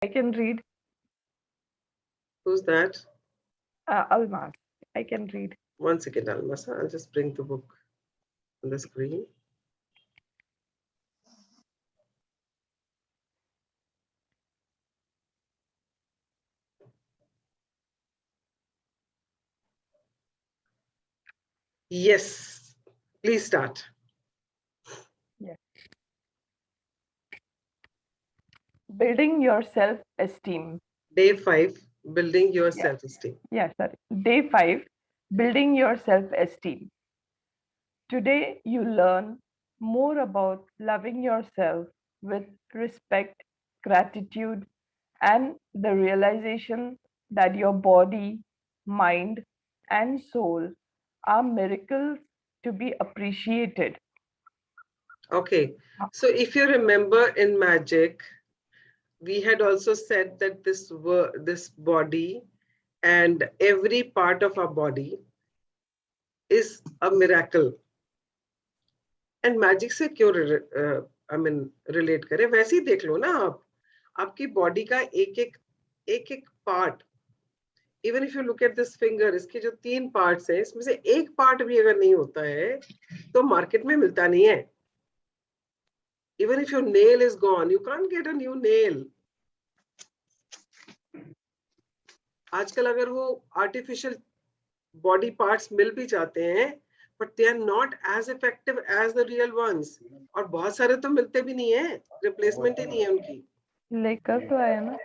I can read. Who's that? Almas. I can read. One second, Almas. I'll just bring the book on the screen. Yes, please start. Yes. Building your self-esteem. Day 5, building your Yeah. self-esteem. Yeah, sorry. Day 5, building your self-esteem. Today, you learn more about loving yourself with respect, gratitude, and the realization that your body, mind, and soul are miracles to be appreciated. Okay, so if you remember in magic, we had also said that this body and every part of our body is a miracle. And magic से क्यों I mean relate करें, वैसे ही देख लो ना आप, आपकी body का एक part, even if you look at this finger, इसके जो 3 पार्ट्स हैं, इसमें से एक पार्ट भी अगर नहीं होता है तो मार्केट में मिलता नहीं है. Even if your nail is gone, you can't get a new nail. आजकल अगर वो आर्टिफिशियल बॉडी पार्ट्स मिल भी जाते हैं, but they are not as effective as the real ones. और बहुत सारे तो मिलते भी नहीं है, रिप्लेसमेंट ही नहीं है उनकी. लेकर तो आया ना.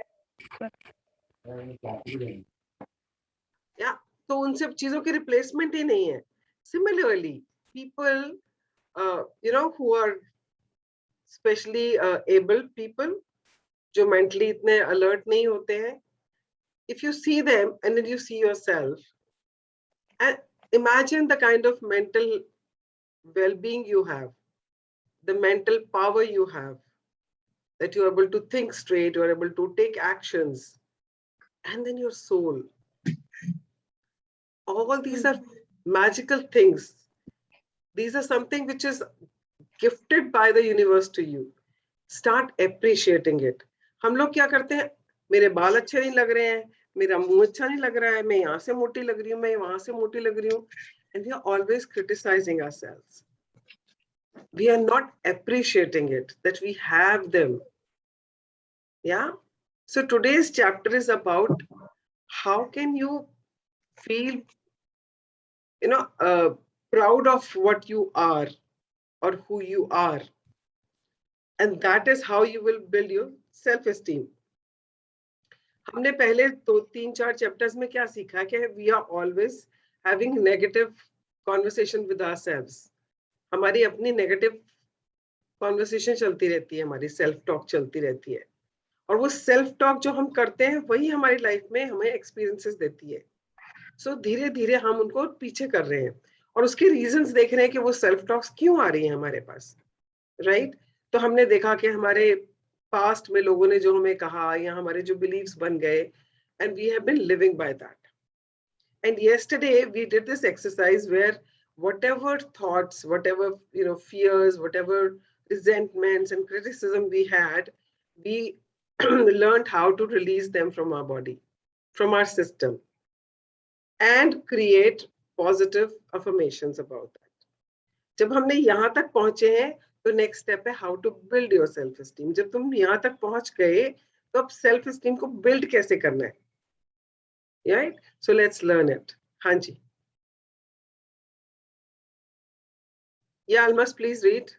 या तो उन सब चीजों की रिप्लेसमेंट ही नहीं है. Similarly people who are specially abled people, जो मेंटली इतने अलर्ट नहीं होते हैं, if you see them and then you see yourself and imagine the kind of mental well-being you have, the mental power you have, that you're able to think straight, you're able to take actions, and then your soul. All these are magical things. These are something which is gifted by the universe to you. Start appreciating it. हम लोग क्या करते हैं, मेरे बाल अच्छे नहीं लग रहे हैं, मेरा मुंह अच्छा नहीं लग रहा है, मैं यहाँ से मोटी लग रही हूँ, मैं वहां से मोटी लग रही हूँ. And we are always criticizing ourselves. We are not appreciating it, that we have them. Yeah. So today's chapter is about how can you feel, proud of what you are or who you are. And that is how you will build your self-esteem. हमने पहले 2-3-4 chapters में क्या सीखा कि we are always having negative conversation with ourselves. हमारी अपनी negative conversation चलती रहती है, हमारी सेल्फ टॉक चलती रहती है, और वो सेल्फ टॉक जो हम करते हैं वही हमारी लाइफ में हमें एक्सपीरियंसेस देती है. सो धीरे धीरे हम उनको पीछे कर रहे हैं और उसके रीजंस देख रहे हैं कि वो सेल्फ टॉक्स क्यों आ रही है हमारे पास. राइट. तो हमने देखा कि हमारे पास्ट में लोगों ने जो हमें कहा या हमारे जो बिलीव्स बन गए, and we have been living by that. And yesterday we did this exercise where whatever thoughts, whatever fears, whatever resentments and criticism we had, we learned how to release them from our body, from our system, and create positive affirmations about that. जब हमने यहाँ तक पहुंचे हैं तो next step है how to build your self esteem. जब तुम यहाँ तक पहुंच गए तो अब सेल्फ एस्टीम को बिल्ड कैसे करना है. Right? So let's learn it. Hanji. Yeah, Almas, please read.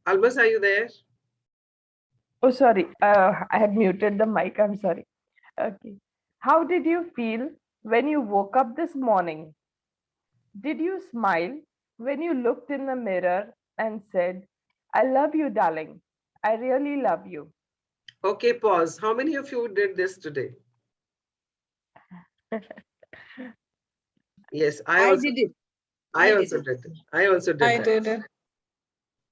Almas, are you there? Oh, sorry. I had muted the mic. I'm sorry. Okay. How did you feel when you woke up this morning? Did you smile when you looked in the mirror and said, I love you, darling. I really love you. Okay, pause. How many of you did this today? Yes, I did it. I also did it. I also did I that. did it.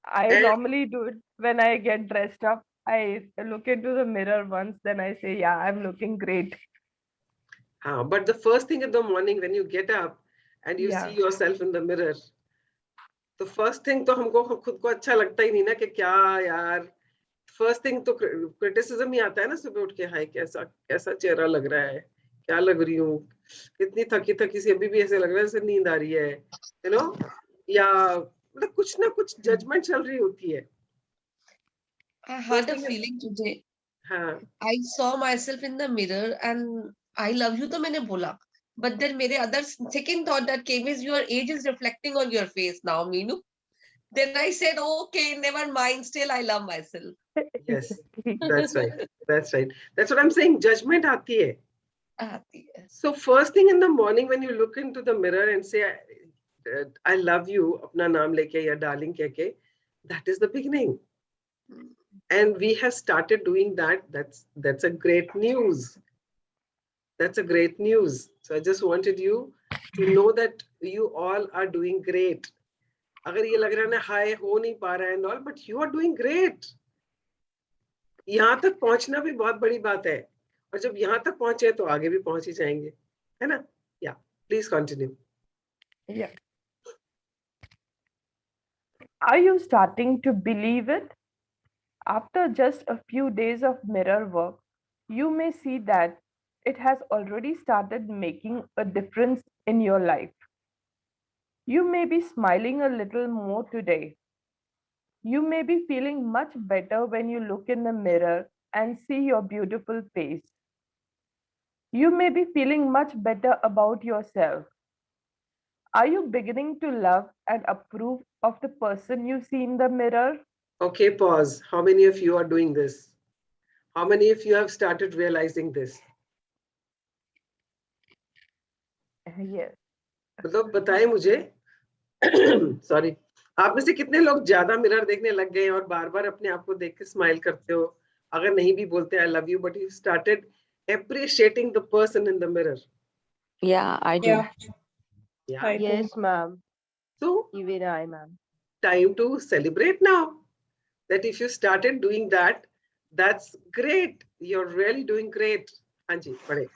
I And normally do it when I get dressed up. I look into the mirror once, then I say, yeah, I'm looking great. but the first thing in the morning when you get up and you Yeah. see yourself in the mirror, तो first thing तो हमको खुद को अच्छा लगता ही नहीं ना कि क्या यार, फर्स्ट थिंग तो क्रिटिसिज्म ही आता है ना सुबह उठ के, हाय कैसा कैसा चेहरा लग रहा है, क्या लग रही हूँ, कितनी थकी थकी सी, अभी भी ऐसे लग रहा है जैसे नींद आ रही है, यू नो, या मतलब कुछ ना कुछ जजमेंट चल रही होती है. I first had a thing. feeling today. हाँ. I saw myself in the mirror and I love you तो मैंने बोला. But then मेरे other second thought that came is your age is reflecting on your face now, Meenu. Then I said, okay, never mind. Still, I love myself. Yes, that's right. That's right. That's what I'm saying. Judgment आती है. आती है. So first thing in the morning when you look into the mirror and say, I love you, अपना नाम लेके या darling कह के, that is the beginning. And we have started doing that. That's a great news. That's a great news. So I just wanted you to know that you all are doing great. अगर ये लग रहा है ना हाय हो नहीं पा रहा है and all, but you are doing great. यहाँ तक पहुंचना भी बहुत बड़ी बात है, और जब यहाँ तक पहुंचे तो आगे भी पहुंच ही जाएंगे, है ना? या please continue. Yeah. Are you starting to believe it? After just a few days of mirror work, you may see that it has already started making a difference in your life. You may be smiling a little more today. You may be feeling much better when you look in the mirror and see your beautiful face. You may be feeling much better about yourself. Are you beginning to love and approve of the person you see in the mirror? Okay, pause. How many of you are doing this? How many of you have started realizing this? Yes. मतलब बताएं मुझे. Sorry, आप में से कितने लोग ज्यादा mirror देखने लग गए हैं और बार बार अपने आप को देख के स्माइल करते हो? अगर नहीं भी बोलते I love you, but you started appreciating the person in the mirror. Yeah, I do. Yeah. I do. Yes, ma'am. So Even I, ma'am. time to celebrate now. That if you started doing that, that's great. You're really doing great. Anji, pade.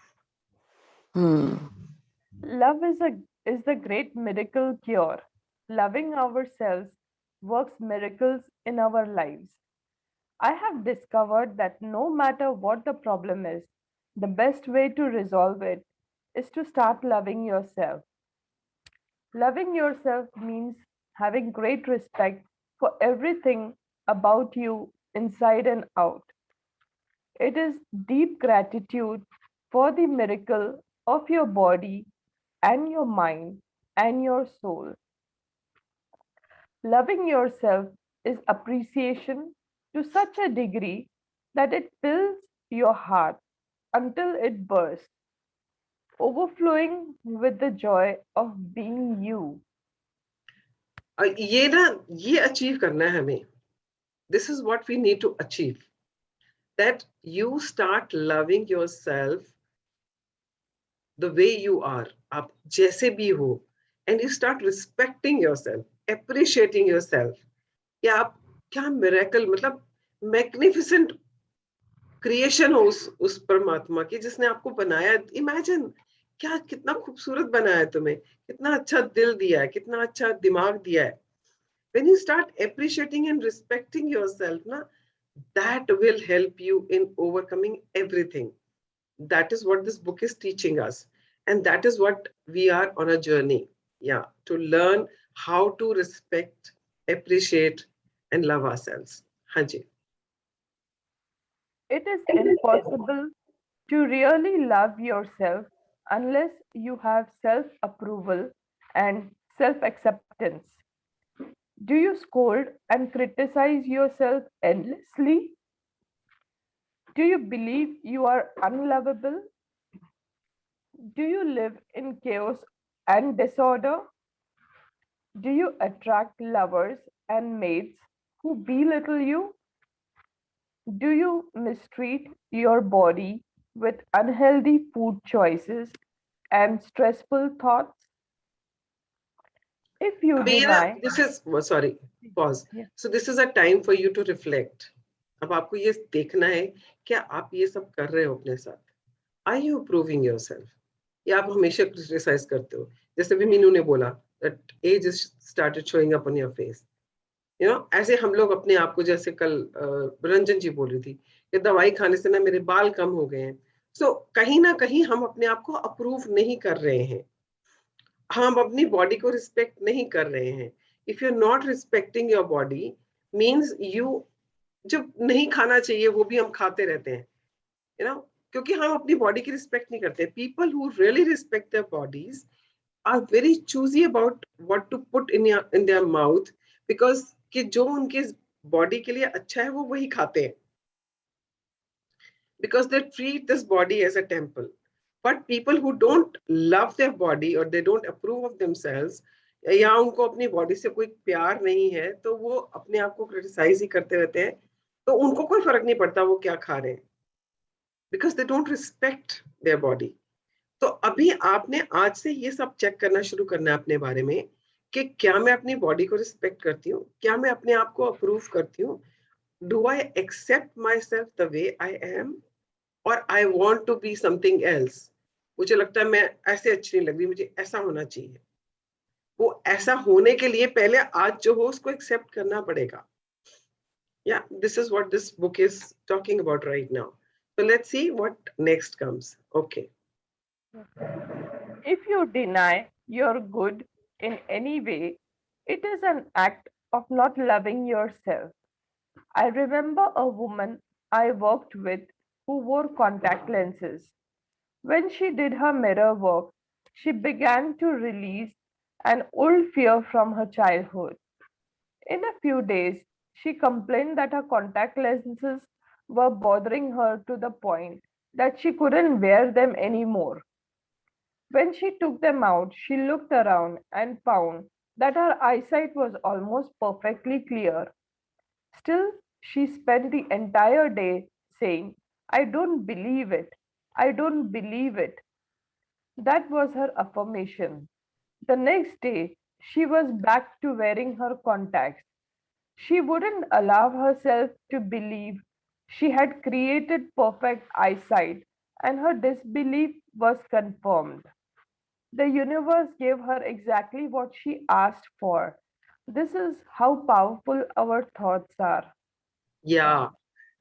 Love is the great miracle cure. Loving ourselves works miracles in our lives. I have discovered that no matter what the problem is, the best way to resolve it is to start loving yourself. Loving yourself means having great respect for everything about you inside and out. It is deep gratitude for the miracle of your body and your mind and your soul. Loving yourself is appreciation to such a degree that it fills your heart until it bursts, overflowing with the joy of being you. ये ना, ये achieve करना है हमें. This is what we need to achieve. That you start loving yourself the way you are. आप जैसे भी हो. And you start respecting yourself, appreciating yourself. या आप क्या miracle, मतलब magnificent क्रिएशन हो उस परमात्मा की जिसने आपको बनाया. इमेजिन क्या, कितना खूबसूरत बनाया है तुम्हें, कितना अच्छा दिल दिया है, कितना अच्छा दिमाग दिया है. When you start appreciating and respecting yourself, na, that will help you in overcoming everything. That is what this book is teaching us. And that is what we are on a journey. Yeah, to learn how to respect, appreciate, and love ourselves. Hanji. It is impossible to really love yourself unless you have self approval and self acceptance. Do you scold and criticize yourself endlessly? Do you believe you are unlovable? Do you live in chaos and disorder? Do you attract lovers and mates who belittle you? Do you mistreat your body with unhealthy food choices and stressful thoughts? If you deny, This is, sorry, pause. yeah, So this is a time for you to reflect. अब आपको ये देखना है क्या आप ये सब कर रहे हो अपने साथ. Are you approving yourself? या आप हमेशा क्रिटिसाइज करते हो? जैसे भी मीनू ने बोला, that age is started showing up on your face. You know, ऐसे हम लोग अपने आप को, जैसे कल रंजन जी बोल रही थी कि दवाई खाने से ना मेरे बाल कम हो गए हैं. सो कहीं ना कहीं हम अपने आप को अप्रूव नहीं कर रहे हैं, हम अपनी बॉडी को रिस्पेक्ट नहीं कर रहे हैं. If you are not respecting your body means you, जब नहीं खाना चाहिए वो भी हम खाते रहते हैं, यू नो, क्योंकि हम अपनी बॉडी की रिस्पेक्ट नहीं करते. People who really respect their bodies are very choosy about what to put in their mouth, because कि जो उनके बॉडी के लिए अच्छा है वो वही खाते हैं, because they treat this body as a temple. But people who don't love their body or they don't approve of themselves, या उनको अपनी बॉडी से कोई प्यार नहीं है, तो वो अपने आप को क्रिटिसाइज ही करते रहते हैं, तो उनको कोई फर्क नहीं पड़ता वो क्या खा रहे हैं, because they don't respect their body. तो अभी आपने आज से ये सब चेक करना शुरू करना है अपने बारे में कि क्या मैं अपनी बॉडी को रिस्पेक्ट करती हूँ, क्या मैं अपने आप को अप्रूव करती हूँ, do I accept myself the way I am, और I want to be something else. मुझे लगता है मैं ऐसे अच्छी नहीं लग रही, मुझे ऐसा होना चाहिए. वो ऐसा होने के लिए पहले आज जो हो उसको एक्सेप्ट करना पड़ेगा. Yeah, this is what this book is talking about right now. So let's see what next comes. Okay. If you deny your good in any way, it is an act of not loving yourself. I remember a woman I worked with who wore contact lenses. When she did her mirror work, she began to release an old fear from her childhood. In a few days, she complained that her contact lenses were bothering her to the point that she couldn't wear them anymore. When she took them out, she looked around and found that her eyesight was almost perfectly clear. Still, she spent the entire day saying, I don't believe it. I don't believe it. That was her affirmation. The next day, she was back to wearing her contacts. She wouldn't allow herself to believe she had created perfect eyesight, and her disbelief was confirmed. The universe gave her exactly what she asked for. This is how powerful our thoughts are. Yeah,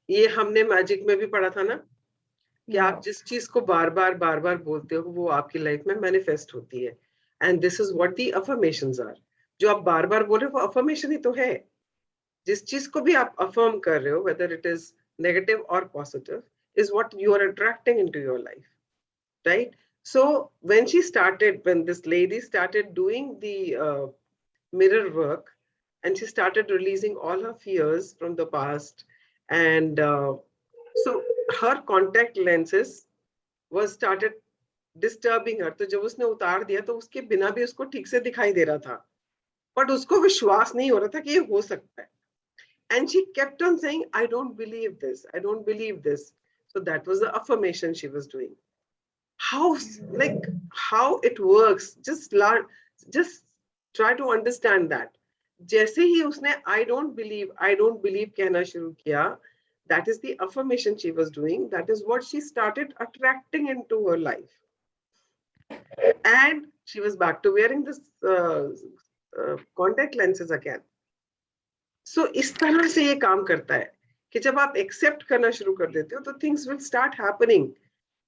ये हमने magic में भी पढ़ा था ना कि आप Yeah. जिस चीज को बार बार बोलते हो वो आपकी लाइफ में मैनिफेस्ट होती है. And this is what the affirmations are. जो आप बार बार बोल रहे हो वो अफर्मेशन ही तो है. जिस चीज को भी आप अफर्म कर रहे हो, वेदर इट इज नेगेटिव और positive, is what you are attracting into your life, right? So when this lady started doing the mirror work, and she started releasing all her fears from the past, and so her contact lenses was started disturbing her. तो जब उसने उतार दिया तो उसके बिना भी उसको ठीक से दिखाई दे रहा था, बट उसको विश्वास नहीं हो रहा था कि ये हो सकता है. And she kept on saying, I don't believe this, I don't believe this. So that was the affirmation she was doing. How it works, just try to understand that. जैसे ही उसने I don't believe कहना शुरू किया, that is the affirmation she was doing. That is what she started attracting into her life. And she was back to wearing this contact lenses again. So इस तरह से ये काम करता है कि जब आप accept करना शुरू कर देते हो तो things will start happening.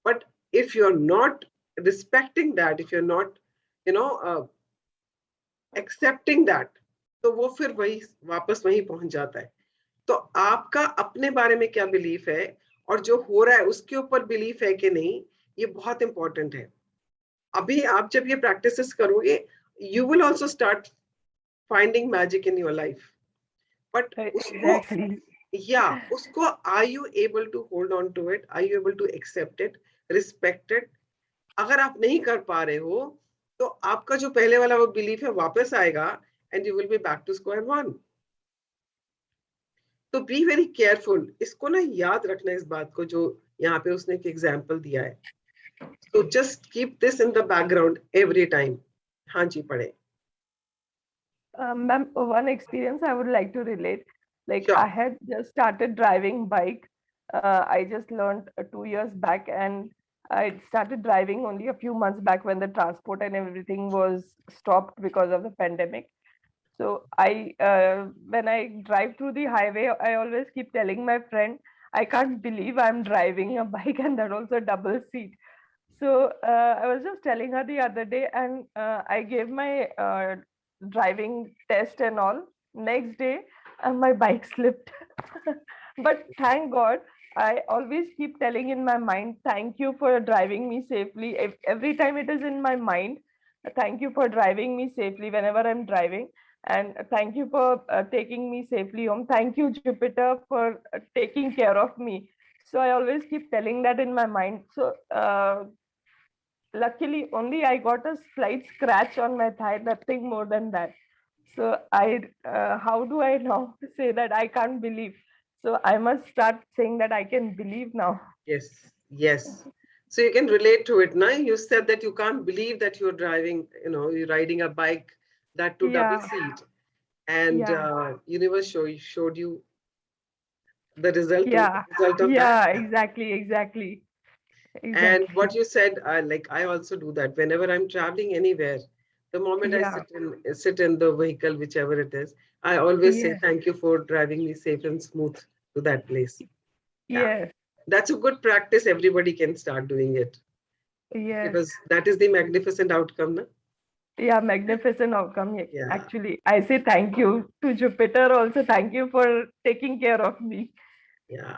But if you're not respecting that, if you're not, accepting that, तो वो फिर वही वापस वहीं पहुंच जाता है. तो आपका अपने बारे में क्या बिलीफ है और जो हो रहा है उसके ऊपर बिलीफ है कि नहीं, ये बहुत इंपॉर्टेंट है. अभी आप जब ये प्रैक्टिसेस करोगे, you will also start finding magic in your life. But Exactly. उसको are you able to hold on to it? Are you able to accept it, respect it? अगर आप नहीं कर पा रहे हो तो आपका जो पहले वाला वो बिलीफ है वापस आएगा and you will be back to square one. तो बी वेरी केयरफुल. इसको ना याद रखना, इस बात को जो यहाँ पे उसने एक एग्जाम्पल दिया है. तो just keep this in the background every time. हाँ जी, पढ़े. Ma'am, one experience I would like to relate. Like Sure. I had just started driving bike. I just learned 2 years back, and I started driving only a few months back when the transport and everything was stopped because of the pandemic. So when I drive through the highway, I always keep telling my friend, I can't believe I'm driving a bike and that also double seat. So I was just telling her the other day, and I gave my driving test and all. Next day, and my bike slipped. But thank God, I always keep telling in my mind, thank you for driving me safely. Every time it is in my mind, thank you for driving me safely whenever I'm driving. And thank you for taking me safely home. Thank you, Jupiter, for taking care of me. So I always keep telling that in my mind. So luckily, only I got a slight scratch on my thigh, nothing more than that. So how do I now say that I can't believe? So I must start saying that I can believe now. Yes, yes. So you can relate to it, now. You said that you can't believe that you're driving, you're riding a bike, that to double Yeah, seat, and yeah, universe showed you the yeah, result of that. yeah, exactly, And exactly. what you said, like I also do that whenever I'm traveling anywhere. The moment I Yeah, sit in the vehicle, whichever it is, I always say yeah, thank you for driving me safe and smooth to that place. Yeah, yes, that's a good practice. Everybody can start doing it yes. because that is the magnificent outcome. Na? Yeah, magnificent outcome. Yeah, Yeah, actually, I say thank you to Jupiter also. Thank you for taking care of me. yeah.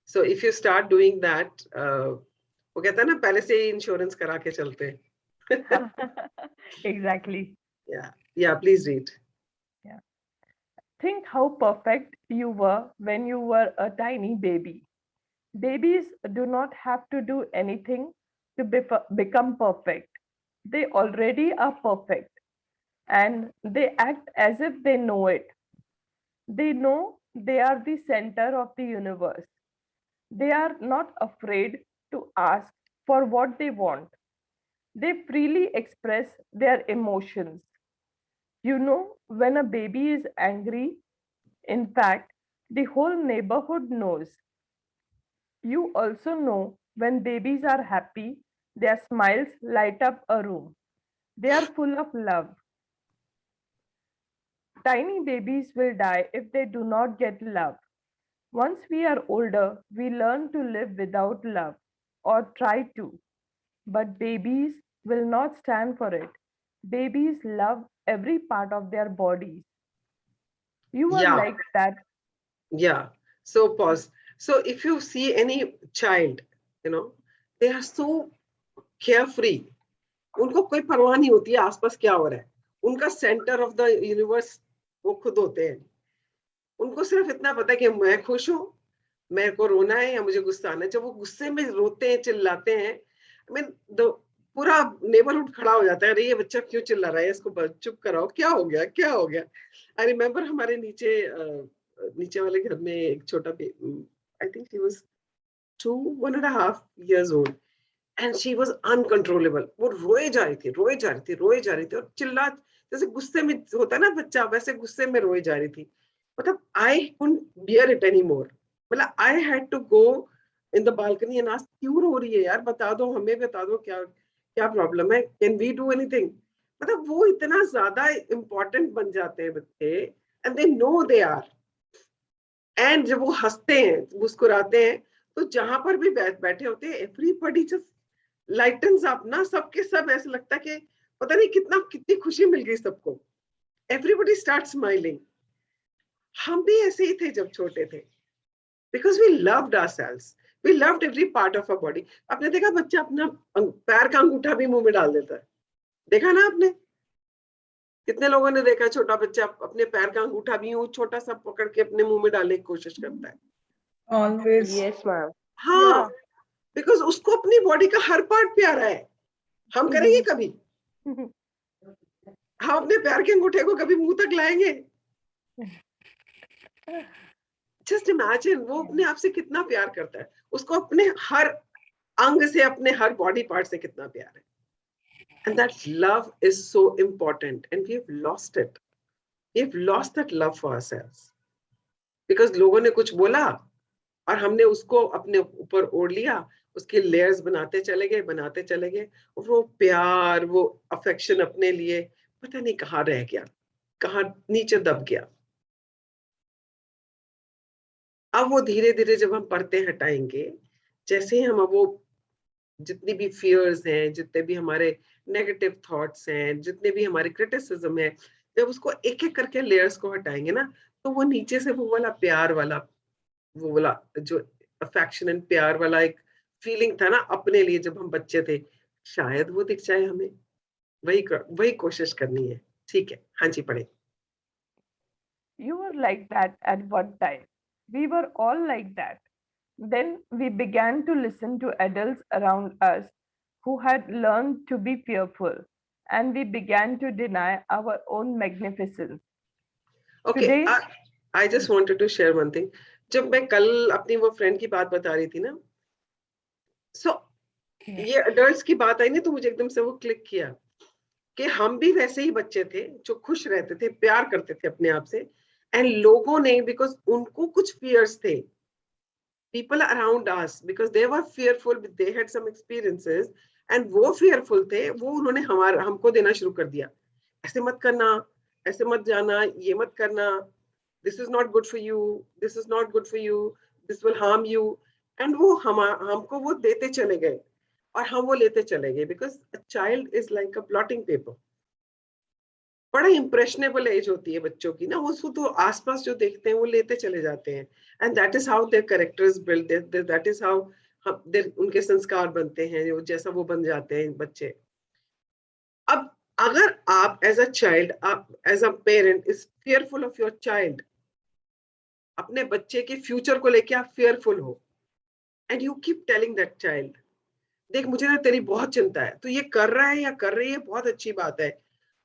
So if you start doing that, वो कहता है ना पहले से ही insurance करा के चलते हैं. Exactly. Yeah, yeah. Please read. Yeah. Think how perfect you were when you were a tiny baby. Babies do not have to do anything to become perfect. They already are perfect and they act as if they know it. They know they are the center of the universe. They are not afraid to ask for what they want. They freely express their emotions. You know, when a baby is angry, in fact, the whole neighborhood knows. You also know when babies are happy, their smiles light up a room. They are full of love. Tiny babies will die if they do not get love. Once we are older, we learn to live without love or try to. But babies will not stand for it. Babies love every part of their bodies. You are Yeah, like that. yeah. So pause. So if you see any child, you know, they are so carefree. उनको कोई परवाह नहीं होती है आसपास क्या हो रहा है. उनका सेंटर ऑफ द यूनिवर्स वो खुद होते हैं. उनको सिर्फ इतना पता है कि मैं खुश हूँ, मेरे को रोना है या मुझे गुस्सा आना है. जब वो गुस्से में रोते हैं, चिल्लाते हैं, आई मीन द पूरा नेबरहुड खड़ा हो जाता है. अरे ये बच्चा क्यों चिल्ला रहा है, इसको चुप कराओ, क्या हो गया, क्या हो गया. आई रिमेम्बर हमारे नीचे वाले घर में एक छोटा, I think he was 1.5 years old, and she was uncontrollable. वो रोए जा रही थी, रोए जा रही थी, रोए जा रही थी, और चिल्ला, जैसे गुस्से में होता है ना बच्चा, वैसे गुस्से में रोए जा रही थी. मतलब I couldn't bear it any more. मतलब I had to go in the balcony and ask, क्यों रो रही है यार, बता दो, हमें बता दो, क्या क्या प्रॉब्लम है, कैन वी डू एनीथिंग. मतलब वो इतना ज्यादा इंपॉर्टेंट बन जाते हैं बच्चे, and they know they are. And जब वो हंसते हैं, मुस्कुराते हैं, तो जहां पर भी बैठे होते हैं, एवरीबॉडी जस्ट लाइटन्स अप ना. सबके सब ऐसा लगता है कि पता नहीं कितनी खुशी मिल गई सबको. Everybody start smiling. हम भी ऐसे ही थे जब छोटे थे, because we loved ourselves, we loved every part of our body. आपने देखा बच्चा अपना पैर का अंगूठा भी मुंह में डाल देता है, देखा ना आपने. कितने लोगों ने देखा छोटा बच्चा अपने पैर का अंगूठा भी यूं छोटा सा पकड़ के अपने मुंह में डालने की कोशिश करता है. Always. Yes, ma'am. हाँ, बिकॉज उसको अपनी बॉडी का हर पार्ट प्यारा है. हम करेंगे कभी? हम अपने पैर के अंगूठे को कभी मुंह तक लाएंगे? जस्ट इमेजिन वो अपने आप से कितना प्यार करता है, उसको अपने हर अंग से, अपने हर बॉडी पार्ट से कितना प्यार है. And that love is so important, and we've lost it. We've lost that love for ourselves because लोगों ने कुछ बोला, और हमने उसको अपने ऊपर ओढ़ लिया, उसके लेयर्स बनाते चले गए, और वो प्यार, वो अफेक्शन अपने लिए पता नहीं कहाँ रह गया, कहाँ नीचे दब गया। अब वो धीरे धीरे जब हम पर्दे हटाएंगे, जैसे ही हम वो जितनी भी फियर्स हैं, जितने भी हमारे नेगेटिव थॉट्स हैं, जितने भी हमारे क्रिटिसिज्म है, जब उसको एक एक करके लेयर्स को हटाएंगे ना, तो वो नीचे से वो वाला प्यार वाला, वो वाला जो अफेक्शन एंड प्यार वाला एक फीलिंग था ना अपने लिए जब हम बच्चे थे, शायद वो दिख जाए हमें। वही कोशिश करनी है। ठीक है, हाँ जी, पढ़े। You were like that at one time. We were all like that. Then we began to listen to adults around us who had learned to be fearful, and we began to deny our own magnificence. Okay, Today, I just wanted to share one thing. जब मैं कल अपनी वो friend की बात बता रही थी ना, सो ये अडल्ट्स की बात आई ना, तो मुझे एकदम से वो क्लिक किया कि हम भी वैसे ही बच्चे थे जो खुश रहते थे, प्यार करते थे अपने आप से, एंड लोगों ने, बिकॉज उनको कुछ फियर्स थे, people around us, because they were fearful, they had some experiences, and वो fearful थे, वो उन्होंने हमको देना शुरू कर दिया, ऐसे मत करना, ऐसे मत जाना, ये मत करना, this is not good for you, this is not good for you, this will harm you, and वो हमको वो देते चले गए और हम वो लेते चले गए, because a child is like a blotting paper. बड़ा इंप्रेशनेबल एज होती है बच्चों की ना, उसको तो आसपास जो देखते हैं वो लेते चले जाते हैं, and that is how their characters build, that is how उनके संस्कार बनते हैं, जो जैसा वो बन जाते हैं बच्चे। अब अगर आप एज अ चाइल्ड, आप as a parent is fearful of your child, अपने बच्चे के फ्यूचर को लेके आप फियरफुल हो, and you keep telling that child, देख मुझे ना तेरी बहुत चिंता है, तू ये कर रहा है या कर रही है, बहुत अच्छी बात है,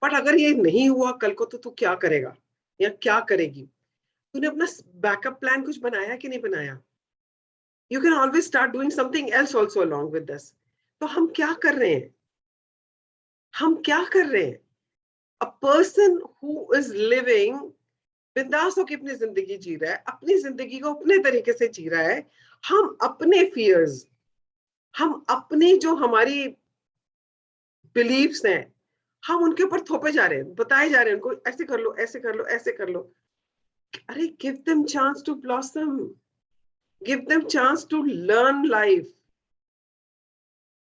बट अगर ये नहीं हुआ कल को तो तू क्या करेगा या क्या करेगी? तूने अपना बैकअप प्लान कुछ बनाया कि नहीं बनाया? You can always start doing something else also along with this. तो हम क्या कर रहे हैं? हम क्या कर रहे हैं? A person who is living बिंदास होकर अपनी जिंदगी जी रहा है, अपनी जिंदगी को अपने तरीके से जी रहा है। हम अपने फियर्स, हम अपनी जो हमारी बिलीव्स हैं, हम उनके ऊपर थोपे जा रहे हैं, बताए जा रहे हैं उनको, ऐसे कर लो, ऐसे कर लो, ऐसे कर लो। अरे give them chance to blossom, give them chance to learn life.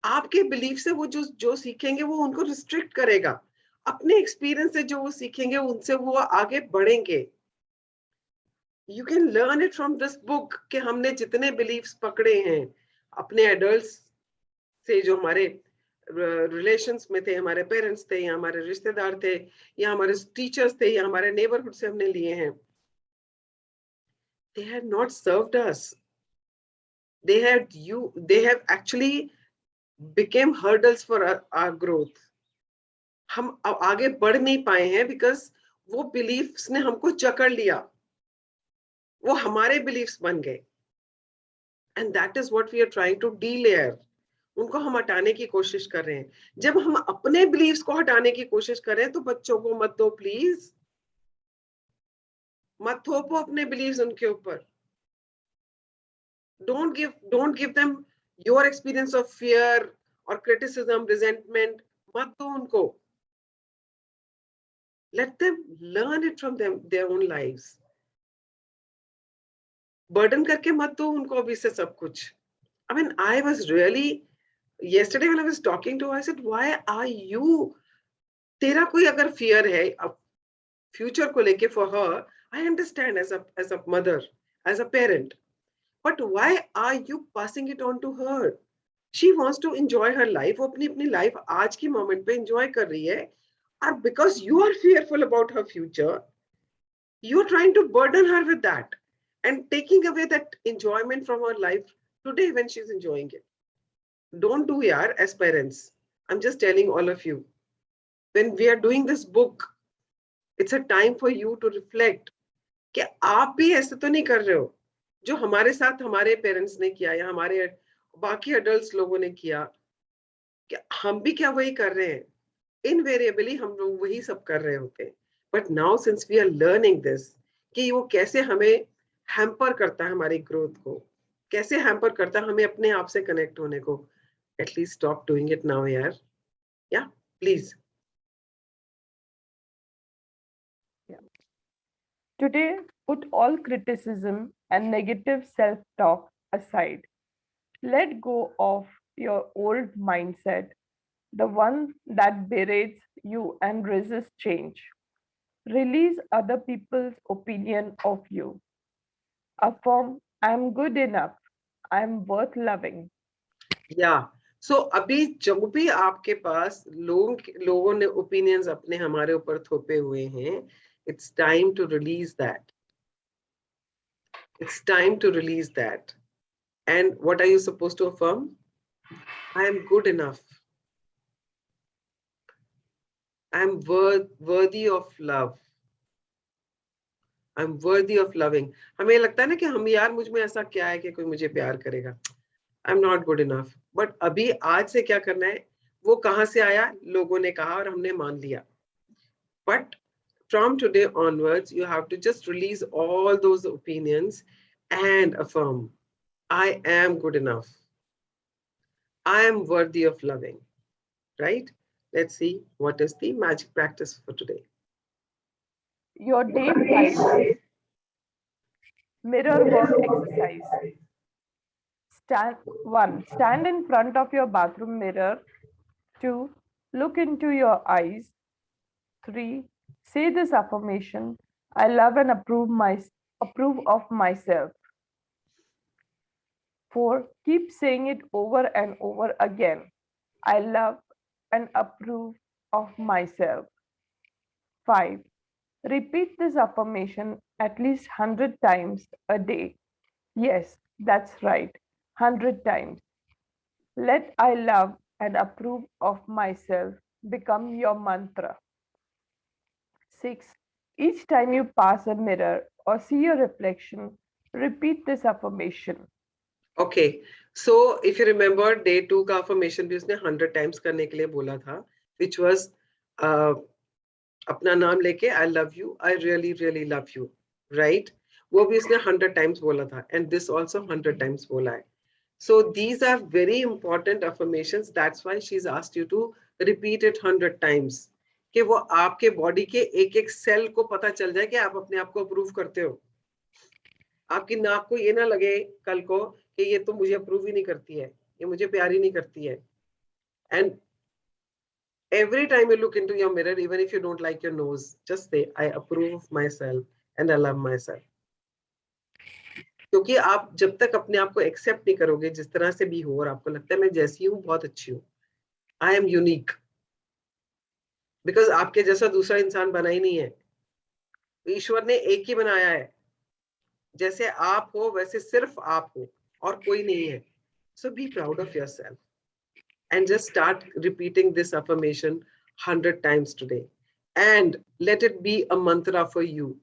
आपके बिलीफ से वो जो जो सीखेंगे वो उनको रिस्ट्रिक्ट करेगा, अपने एक्सपीरियंस से जो वो सीखेंगे उनसे वो आगे बढ़ेंगे। You can learn it from this book कि हमने जितने बिलीव्स पकड़े हैं अपने एडल्ट्स से, जो हमारे रिलेशंस में थे, हमारे पेरेंट्स थे या हमारे रिश्तेदार थे या हमारे टीचर्स थे या हमारे नेबरहुड से हमने लिए हैं, they have not served us, they have actually became hurdles for our growth. हम अब आगे बढ़ नहीं पाए हैं बिकॉज वो बिलीफ्स ने हमको जकड़ लिया, वो हमारे बिलीफ्स बन गए, and that is what we are trying to delayer. उनको हम हटाने की कोशिश कर रहे हैं। जब हम अपने बिलीव्स को हटाने की कोशिश कर रहे हैं तो बच्चों को मत दो प्लीज, मत थोपो अपने बिलीव्स उनके ऊपर। don't give them your experience of fear or criticism, resentment, मत दो उनको। let them learn it from their own lives। Burden करके मत दो उनको अभी से सब कुछ। I mean, I was really, yesterday when I was talking to her, I said, why are you, तेरा कोई अगर fear है अब फ्यूचर को लेके for her, I understand as a mother, as a parent, but why are you passing it on to her? She wants to enjoy her life, वो अपनी अपनी लाइफ आज की मोमेंट पे एंजॉय कर रही है, और because you are fearful about her future, you are trying to burden her with that and taking away that enjoyment from her life today when she's enjoying it. Don't do yaar as parents. I'm just telling all of you, when we are doing this book, it's a time for you to reflect कि आप भी ऐसे तो नहीं कर रहे हो जो हमारे साथ हमारे पेरेंट्स ने किया या हमारे बाकी अडल्ट लोगों ने किया, कि हम भी क्या वही कर रहे हैं? इनवेरिएबली हम लोग वही सब कर रहे होते हैं। But now since we are learning this कि वो कैसे हमें हैम्पर करता है हमारी ग्रोथ को, कैसे हैम्पर करता है हमें अपने आप से कनेक्ट होने को. At least stop doing it now यार. या please. Today, put all criticism and negative self talk aside. Let go of your old mindset, the one that berates you and resists change. Release other people's opinion of you. Affirm, I'm good enough. I'm worth loving. या सो अभी जब भी आपके पास लोगों ने opinions अपने हमारे ऊपर थोपे हुए हैं, it's time to release that. It's time to release that. And what are you supposed to affirm? I am good enough. I am worthy of love. I'm worthy of loving. हमें लगता है ना कि हम यार मुझ में ऐसा क्या है कि कोई मुझे प्यार करेगा. I'm not good enough. But अभी आज से क्या करना है? वो कहाँ से आया? लोगों ने कहा और हमने मान लिया. But from today onwards, you have to just release all those opinions and affirm, I am good enough. I am worthy of loving. Right? Let's see what is the magic practice for today. Your day 5 mirror work exercise. Stand in front of your bathroom mirror. 2, look into your eyes. 3, say this affirmation. I love and approve of myself. 4, keep saying it over and over again. I love and approve of myself. 5, repeat this affirmation at least 100 times a day. Yes, that's right, 100 times. Let I love and approve of myself become your mantra. 6, each time you pass a mirror or see your reflection, repeat this affirmation. Okay, so if you remember, day 2 का affirmation भी उसने 100 times करने के लिए बोला था, which was अपना नाम लेके I love you, I really really love you, right? वो भी उसने 100 times बोला था, and this also 100 times बोला है. So these are very important affirmations. That's why she's asked you to repeat it 100 times. कि वो आपके बॉडी के एक एक सेल को पता चल जाए कि आप अपने आप को अप्रूव करते हो. आपकी नाक को ये ना लगे कल को कि ये तो मुझे अप्रूव ही नहीं करती है, ये मुझे प्यार ही नहीं करती है. And every time you look into your mirror, even if you don't like your nose, just say, I approve of myself and I love myself. क्योंकि आप जब तक अपने आप को एक्सेप्ट नहीं करोगे जिस तरह से भी हो और आपको लगता है मैं जैसी हूँ बहुत अच्छी हूँ, आई एम यूनिक, बिकॉज आपके जैसा दूसरा इंसान बना ही नहीं है. ईश्वर ने एक ही बनाया है. जैसे आप हो वैसे सिर्फ आप हो और कोई नहीं है. So be proud of yourself and just start repeating this affirmation 100 times today, and let it be a mantra for you.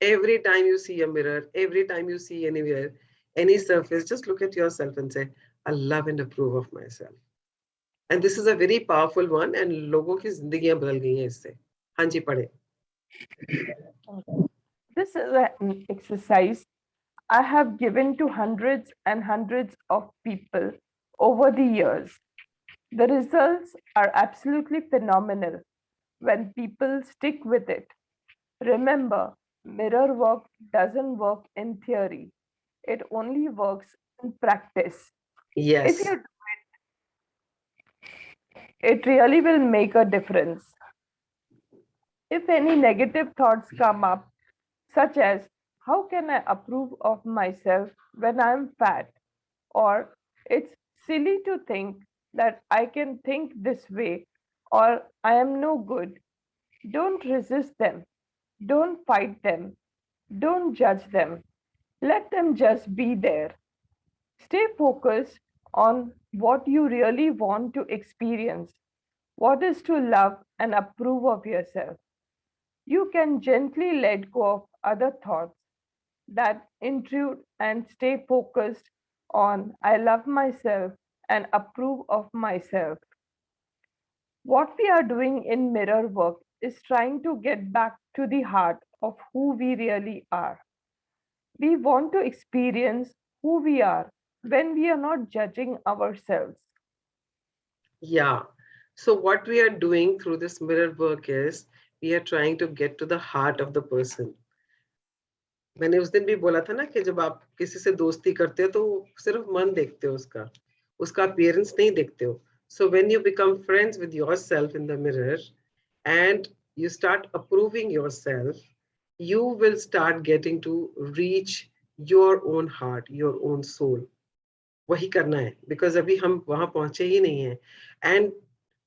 Every time you see a mirror, every time you see anywhere, any surface, just look at yourself and say, I love and approve of myself. And this is a very powerful one, and लोगों की जिंदगियां बदल गई हैं इससे. हाँ जी, पढ़े. This is an exercise I have given to hundreds and hundreds of people over the years. The results are absolutely phenomenal when people stick with it. Remember, mirror work doesn't work in theory, it only works in practice. Yes. If you do it, it really will make a difference. If any negative thoughts come up, such as, how can I approve of myself when I'm fat? Or it's silly to think that I can think this way, or I am no good. Don't resist them. Don't fight them. Don't judge them. Let them just be there. Stay focused on what you really want to experience. What is to love and approve of yourself? You can gently let go of other thoughts that intrude and stay focused on I love myself and approve of myself. What we are doing in mirror work is trying to get back to the heart of who we really are. We want to experience who we are when we are not judging ourselves. Yeah. So what we are doing through this mirror work is we are trying to get to the heart of the person. मैंने उस दिन भी बोला था ना कि जब आप किसी से दोस्ती करते हो तो सिर्फ मन देखते हो उसका अपीयरेंस नहीं देखते हो. So when you become friends with yourself in the mirror and you start approving yourself, you will start getting to reach your own heart, your own soul. वही करना है because अभी हम वहां पहुंचे ही नहीं हैं. And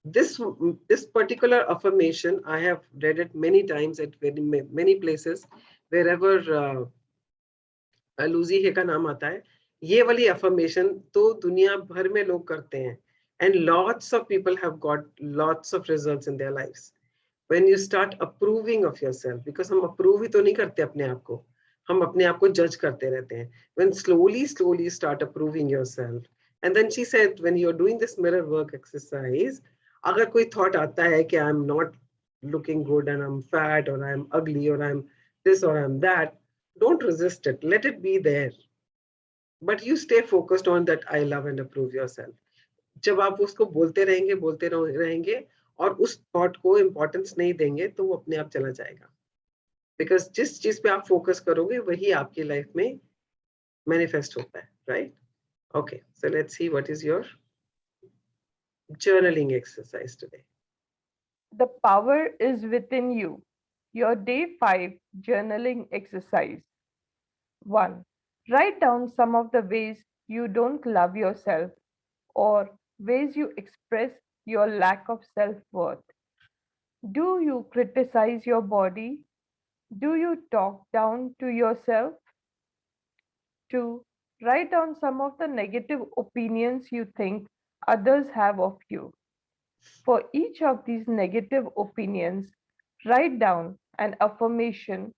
this particular affirmation I have read it many times at many places wherever लूजी हे का नाम आता है. ये वाली अफर्मेशन तो दुनिया भर में लोग करते हैं and lots of people have got lots of results in their lives when you start approving of yourself, because हम approve ही तो नहीं करते अपने आप को, हम अपने आप को judge करते रहते हैं. When slowly start approving yourself, and then she said when you're doing this mirror work exercise, अगर कोई thought आता है कि I'm not looking good and I'm fat or I'm ugly or I'm this or I'm that, don't resist it, let it be there, but you stay focused on that I love and approve yourself. जब आप उसको बोलते रहेंगे और उस thought को importance नहीं देंगे तो वो अपने आप चला जाएगा, बिकॉज जिस चीज पे आप फोकस करोगे वही आपकी लाइफ में मैनिफेस्ट होता है, right? Okay, so let's see what is your journaling exercise today. The power is within you. Your day 5 journaling exercise. 1. Write down some of the ways you don't love yourself or ways you express your lack of self-worth. Do you criticize your body? Do you talk down to yourself? 2. Write down some of the negative opinions you think others have of you. For each of these negative opinions, write down an affirmation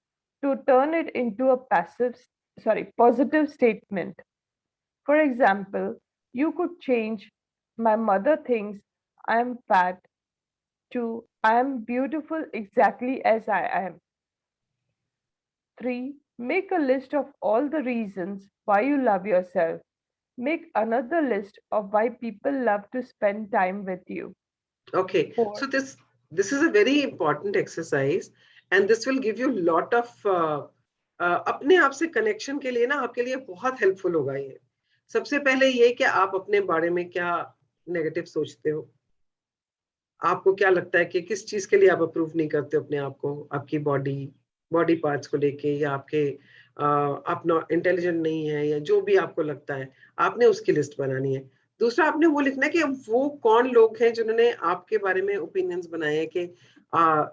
to turn it into a positive statement. For example, you could change "My mother thinks I am fat" to "I am beautiful exactly as I am." 3. Make a list of all the reasons why you love yourself. Make another list of why people love to spend time with you. Okay, 4. so this is a very important exercise and this will give you lot of अपने आप से connection के लिए ना आपके लिए बहुत helpful होगा ये. सबसे पहले ये कि आप अपने बारे में क्या नेगेटिव सोचते हो, आपको क्या लगता है कि किस चीज के लिए आप अप्रूव नहीं करते अपने आप को, आपकी बॉडी पार्ट्स को लेके या आपके आप इंटेलिजेंट नहीं है या जो भी आपको लगता है, आपने उसकी लिस्ट बनानी है. दूसरा आपने वो लिखना है कि वो कौन लोग हैं जिन्होंने आपके बारे में ओपिनियंस बनाए हैं कि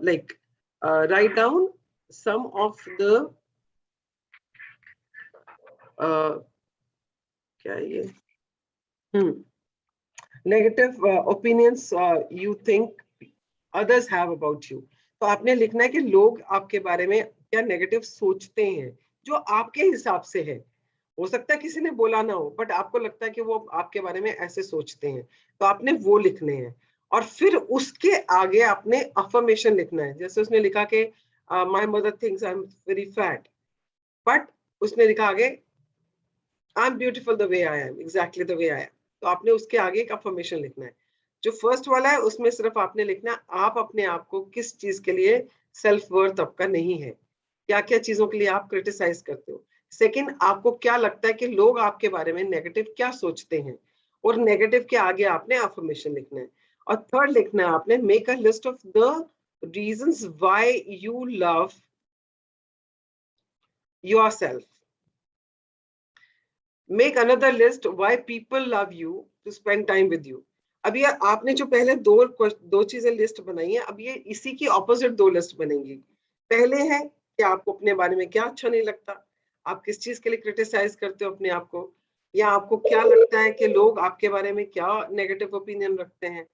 like write down some of the क्या ये negative opinions you think others have about you. तो आपने लिखना है कि लोग आपके बारे में क्या नेगेटिव सोचते हैं जो आपके हिसाब से है. हो सकता है किसी ने बोला ना हो बट आपको लगता है कि वो आपके बारे में ऐसे सोचते हैं, तो आपने वो लिखने हैं. और फिर उसके आगे आपने अफर्मेशन लिखना है. जैसे उसने लिखा कि my mother thinks I am very fat, but उसने लिखा आगे I am beautiful the way I M, exactly the way I M. तो आपने उसके आगे एक अफर्मेशन लिखना है. जो फर्स्ट वाला है उसमें सिर्फ आपने लिखना आप अपने आप को किस चीज के लिए सेल्फ वर्थ आपका नहीं है, क्या क्या चीजों के लिए आप क्रिटिसाइज करते हो. सेकंड, आपको क्या लगता है कि लोग आपके बारे में नेगेटिव क्या सोचते हैं, और नेगेटिव के आगे आपने अफर्मेशन लिखना है. और थर्ड लिखना है आपने make a list of the reasons why you love yourself. Make another list why people love you to spend time with you. अब ये आपने जो पहले दो चीजें लिस्ट बनाई है, अब ये इसी की ऑपोजिट दो लिस्ट बनेंगी. पहले है कि आपको अपने बारे में क्या अच्छा नहीं लगता, आप किस चीज के लिए क्रिटिसाइज करते हो अपने आप को, या आपको क्या लगता है कि लोग आपके बारे में क्या नेगेटिव ओपिनियन रखते हैं.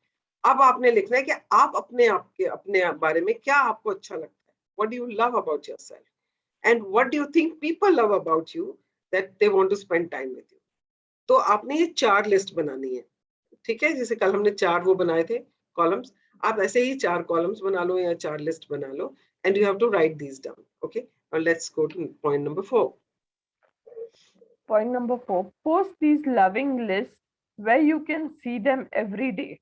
अब आपने लिखना है कि आप अपने बारे में क्या आपको अच्छा लगता है, what do you love about yourself and what do you think people love about you that they want to spend time with you. तो आपने ये 4 लिस्ट बनानी है, ठीक है. जैसे कल हमने 4 वो बनाए थे कॉलम्स, आप ऐसे ही 4 कॉलम्स बना लो या 4 लिस्ट बना लो and you have to write these down. Okay, now let's go to point number 4. Point number 4, post these loving lists where you can see them every day.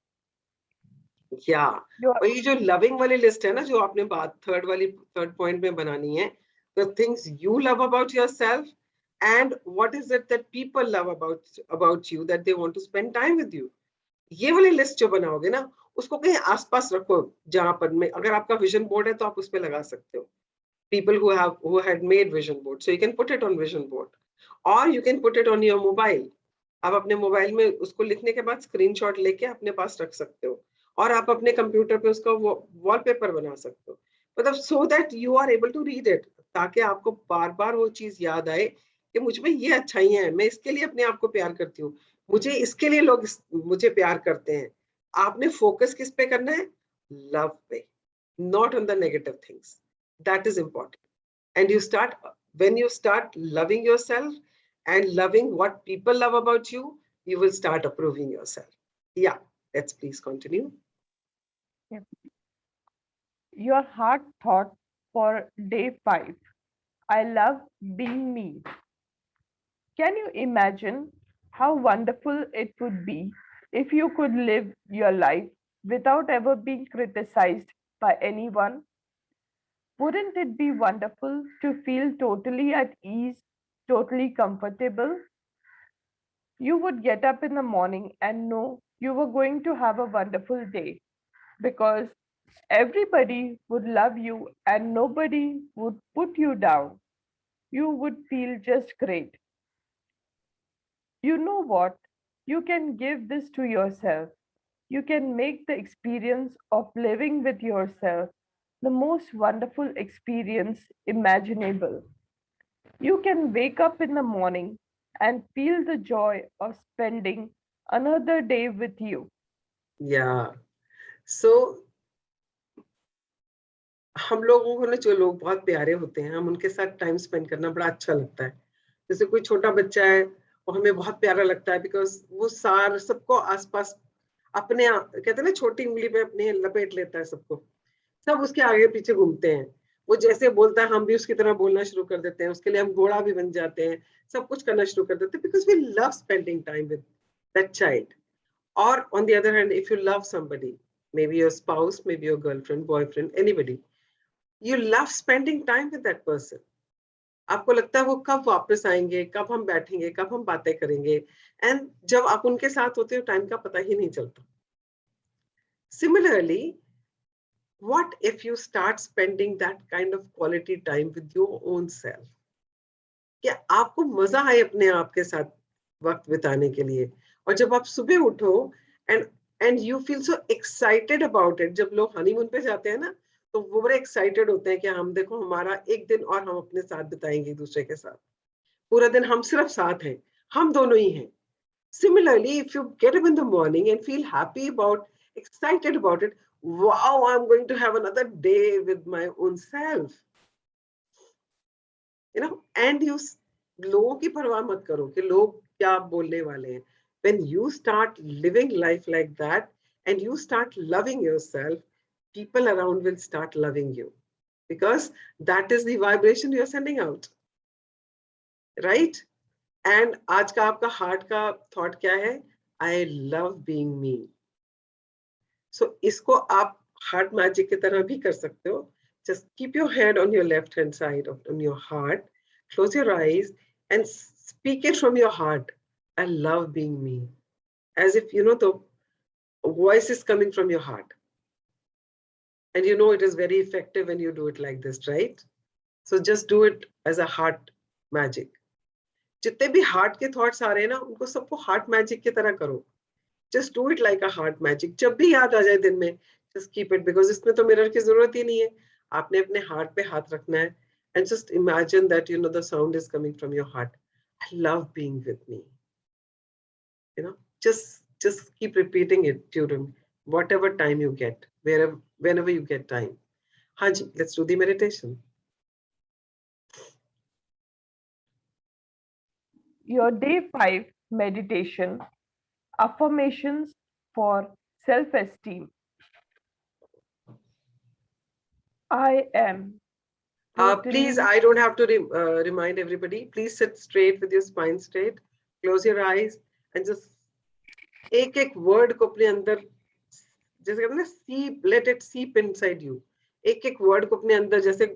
या Your और ये जो loving वाली list है ना, जो आपने बात थर्ड पॉइंट में बनानी है, the things you love about yourself and what is it that people love about you that they want to spend time with you. ये वाली लिस्ट जो बनाओगे ना, उसको कहीं आसपास रखो, जहां पर में अगर आपका विजन बोर्ड है तो आप उस पर लगा सकते हो. People who had made vision board, so you can put it on vision board or you can put it on your mobile. आप अपने मोबाइल में उसको लिखने के बाद स्क्रीनशॉट लेके अपने पास रख सकते हो, और आप अपने कंप्यूटर पे उसका वॉलपेपर बना सकते हो, मतलब so that you are able to read it, ताकि आपको बार बार वो चीज याद आए कि मुझ में ये अच्छाइयां हैं, मैं इसके लिए अपने आप को प्यार करती हूँ, मुझे इसके लिए लोग मुझे प्यार करते हैं. आपने फोकस किस पे करना है? लव पे, not on the negative things. That is important. And when you start loving yourself and loving what people love about you, you will start approving yourself. Yeah, let's please continue. your heart thought for day 5, I love being me. Can you imagine how wonderful it would be if you could live your life without ever being criticized by anyone? Wouldn't it be wonderful to feel totally at ease, totally comfortable? You would get up in the morning and know you were going to have a wonderful day because everybody would love you and nobody would put you down. You would feel just great. You know what? You can give this to yourself. You can make the experience of living with yourself the most wonderful experience imaginable. You can wake up in the morning and feel the joy of spending another day with you. Yeah. So हम लोगों को ना, जो लोग बहुत प्यारे होते हैं, हम उनके साथ टाइम स्पेंड करना बड़ा अच्छा लगता है. जैसे कोई छोटा बच्चा है और हमें बहुत प्यारा लगता है बिकॉज वो सबको आसपास अपने कहते हैं ना, छोटी उंगली पे अपने लपेट लेता है सबको, सब उसके आगे पीछे घूमते हैं. वो जैसे बोलता है हम भी उसकी तरह बोलना शुरू कर देते हैं, उसके लिए हम घोड़ा भी बन जाते हैं, सब कुछ करना शुरू कर देते हैं, because we love spending time with that child. Or on the other hand, if you love somebody, maybe your spouse, maybe your girlfriend, boyfriend, anybody, you love spending time with that person. आपको लगता है वो कब वापस आएंगे, कब हम बैठेंगे, कब हम बातें करेंगे, एंड जब आप उनके साथ होते हो टाइम का पता ही नहीं चलता. Similarly, what if you start spending that kind of quality time with your own self? क्या आपको मजा आए अपने आप के साथ वक्त बिताने के लिए, और जब आप सुबह उठो and you feel so excited about it. जब लोग हनीमून पे जाते हैं ना, तो वो बड़े एक्साइटेड होते हैं कि हम देखो हमारा एक दिन और हम अपने साथ बिताएंगे एक दूसरे के साथ, पूरा दिन हम सिर्फ साथ हैं, हम दोनों ही हैं. Similarly, if you get up in the morning and feel happy excited about it, wow, I'm going to have another day with my own self. And you लोगों की परवाह मत करो कि लोग क्या बोलने वाले हैं. When you start living life like that and you start loving yourself, people around will start loving you, because that is the vibration you're sending out, right? And आज का आपका हार्ट का थॉट क्या है? I love being me. So इसको आप heart magic की तरह भी कर सकते हो. Just keep your head on your left hand side on your heart. Close your eyes and speak it from your heart. I love being me. As if the voice is coming from your heart. And it is very effective when you do it like this, right? So just do it as a heart magic. जितने भी heart के thoughts आ रहे हैं ना, उनको सबको heart magic की तरह करो. Just do it like a heart magic. जब भी याद आ जाए दिन में, just keep it, because इसमें तो मिरर की जरूरत ही नहीं है. आपने अपने हार्ट पे हाथ रखना है and just imagine that the sound is coming from your heart. I love being with me. Just keep repeating it during whatever time you get, whenever you get time. Hanji, let's do the meditation. Your day 5 meditation, affirmations for self-esteem. I am Please, I don't have to remind everybody. Please sit straight with your spine straight. Close your eyes and just एक word को अपने अंदर, जैसे कहते हैं ना, seep, let it seep inside you. एक word को अपने अंदर जैसे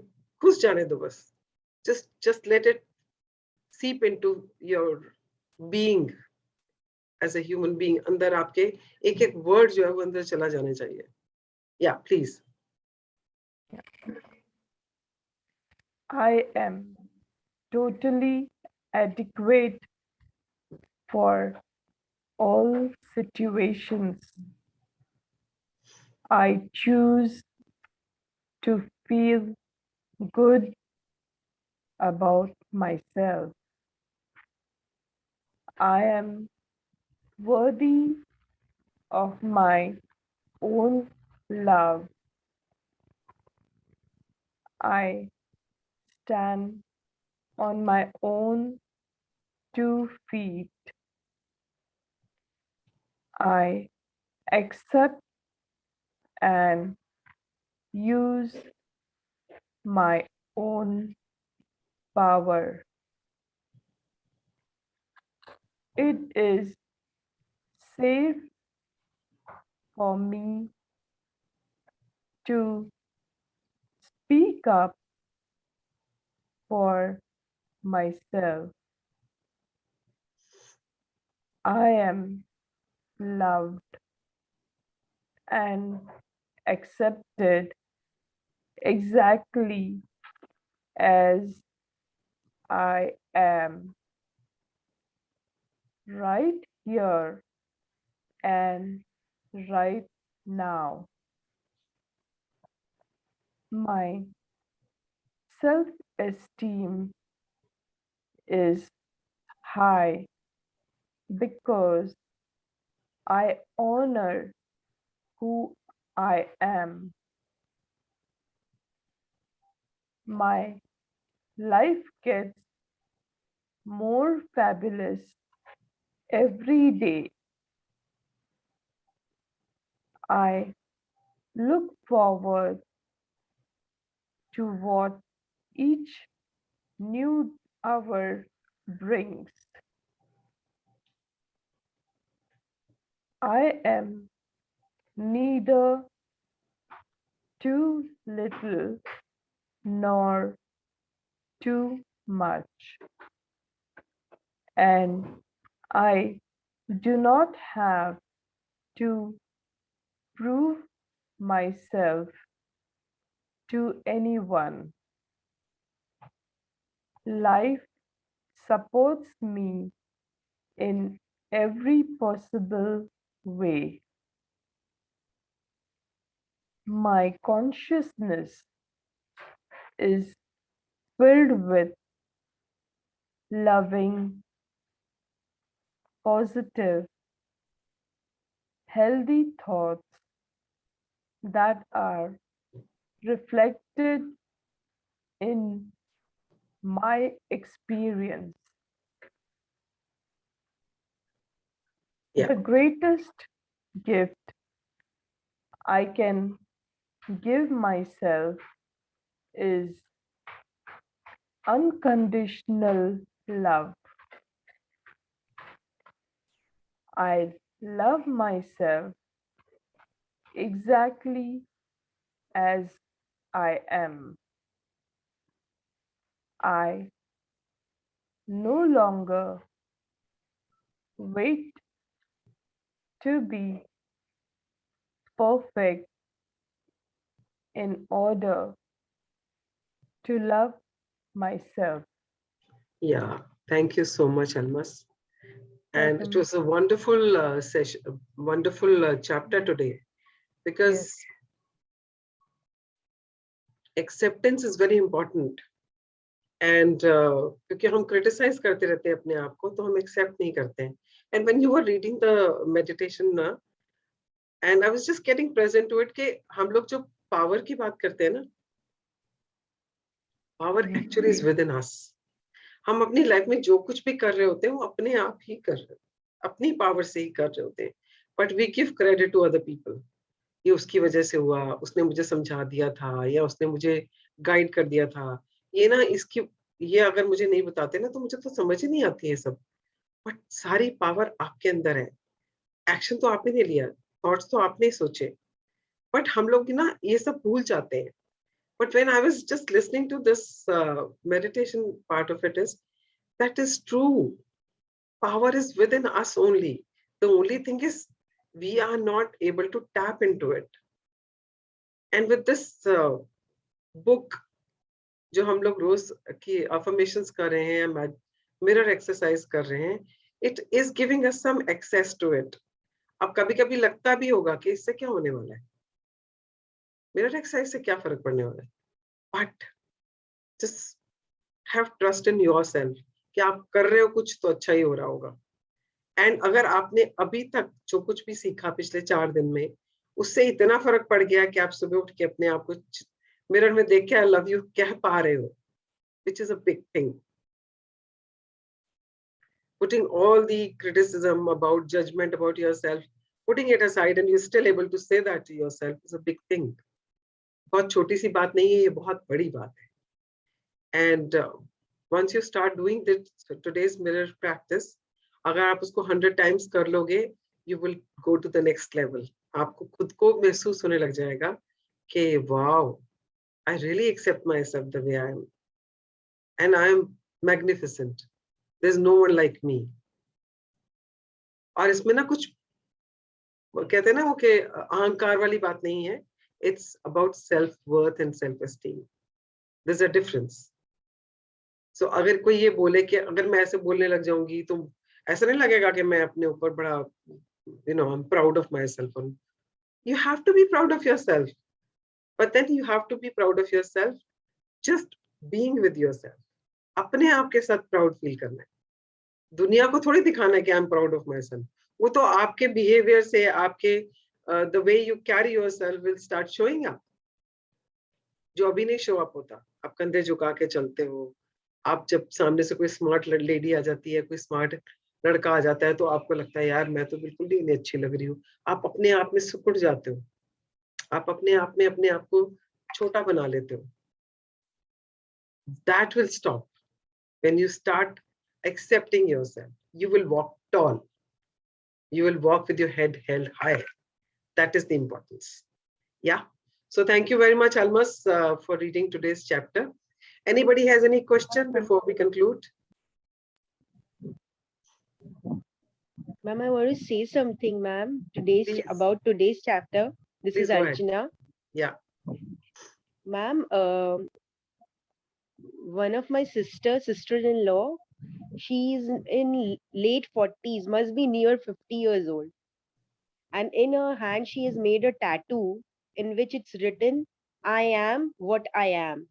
घुस जाने दो बस. Just let it seep into your being as a human being. अंदर आपके एक word जो है वो अंदर चला जाने चाहिए. Yeah, please. I am totally adequate for all situations. I choose to feel good about myself. I am worthy of my own love. I stand on my own 2 feet. I accept and use my own power. It is safe for me to speak up for myself. I am loved and accepted exactly as I am, right here and right now. My self-esteem is high because I honor who I am. My life gets more fabulous every day. I look forward to what each new hour brings. I am neither too little nor too much, and I do not have to prove myself to anyone. Life supports me in every possible way. My consciousness is filled with loving, positive, healthy thoughts that are reflected in my experience. Yeah. The greatest gift I can give myself is unconditional love. I love myself exactly as I am. I no longer wait to be perfect in order to love myself. Yeah, thank you so much, Almas. And it Welcome. was a wonderful session, wonderful chapter today, because acceptance is very important. And क्योंकि हम criticize करते रहते हैं अपने आप को, तो हम accept नहीं करते हैं. And when you were reading the meditation ना, and I was just getting present to it कि हम लोग जो power की बात करते हैं ना, power actually is within us. हम अपनी लाइफ में जो कुछ भी कर रहे होते हैं वो अपने आप ही कर रहे, अपनी पावर से ही कर रहे होते हैं. But we give credit to other people. ये उसकी वजह से हुआ, उसने मुझे समझा दिया था, या उसने मुझे गाइड कर दिया था, ये ना इसकी ये अगर मुझे नहीं बताते ना तो मुझे तो समझ ही नहीं आती है सब। बट सारी पावर आपके अंदर है। एक्शन तो आपने नहीं लिया, थॉट्स तो आपने ही सोचे, बट हम लोग ना ये सब भूल जाते हैं. But when I was just listening to this meditation part of it is, that is true. Power is within us only. The only thing is we are not able to tap into it. And with this book, जो हम लोग रोज की affirmations कर रहे हैं, mirror exercise कर रहे हैं, it is giving us some access to it. अब कभी कभी लगता भी होगा कि इससे क्या होने वाला है, मिरर एक्सरसाइज से क्या फर्क पड़ने वाला है, but just have trust in yourself कि आप कर रहे हो कुछ तो अच्छा ही हो रहा होगा. एंड अगर आपने अभी तक जो कुछ भी सीखा पिछले 4 दिन में, उससे इतना फर्क पड़ गया कि आप सुबह उठ के अपने आप को मिरर में देख के आई लव यू कह पा रहे हो, which is a big thing. Putting all the criticism about judgment about yourself, putting it aside, and you're still able to say that to yourself is a big thing. बहुत छोटी सी बात नहीं है, ये बहुत बड़ी बात है. And once you start doing this today's mirror practice, अगर आप उसको 100 times कर लोगे, you will go to the next level. आपको खुद को महसूस होने लग जाएगा कि wow, I really accept myself the way I am, and I am magnificent. There's no one like me. और इसमें ना कुछ कहते हैं ना वो कि अहंकार वाली बात नहीं है. It's about self-worth and self-esteem. There's a difference. So अगर कोई ये बोले कि अगर मैं ऐसे बोलने लग जाऊंगी तो ऐसा नहीं लगेगा कि मैं अपने ऊपर बड़ा, I'm proud of myself. You have to be proud of yourself, but then you have to be proud of yourself just being with yourself. अपने आप के साथ प्राउड फील करना है. दुनिया को थोड़ी दिखाना है कि I am proud of my self. वो तो आपके बिहेवियर से, आपके the way you carry yourself will start showing up, जो अभी नहीं शो अप होता. आप कंधे झुका के चलते हो, आप जब सामने से कोई स्मार्ट लेडी आ जाती है, कोई स्मार्ट लड़का आ जाता है, तो आपको लगता है यार मैं तो बिल्कुल नहीं अच्छी लग रही हूँ. आप अपने आप में सिकुड़ जाते हो, आप अपने आप में अपने आप को छोटा बना लेते हो. That will stop when you start accepting yourself. You will walk tall. You will walk with your head held high. That is the importance. Yeah. So thank you very much, Almas, for reading today's chapter. Anybody has any question before we conclude? Ma'am, I want to say something, ma'am. Please. About today's chapter. This Please is go ahead. Archana. Yeah. Ma'am, one of my sister-in-law, she's in late 40s, must be near 50 years old. And in her hand, she has made a tattoo in which it's written, I am what I am.